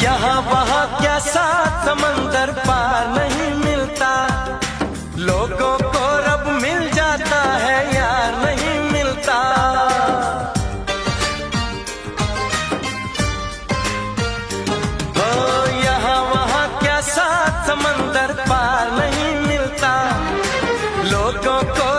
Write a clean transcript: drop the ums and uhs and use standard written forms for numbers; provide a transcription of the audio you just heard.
यहाँ वहाँ क्या साथ समंदर पार नहीं मिलता, लोगों को रब मिल जाता है यार नहीं मिलता। हो यहाँ वहाँ क्या साथ समंदर पार नहीं मिलता, लोगों को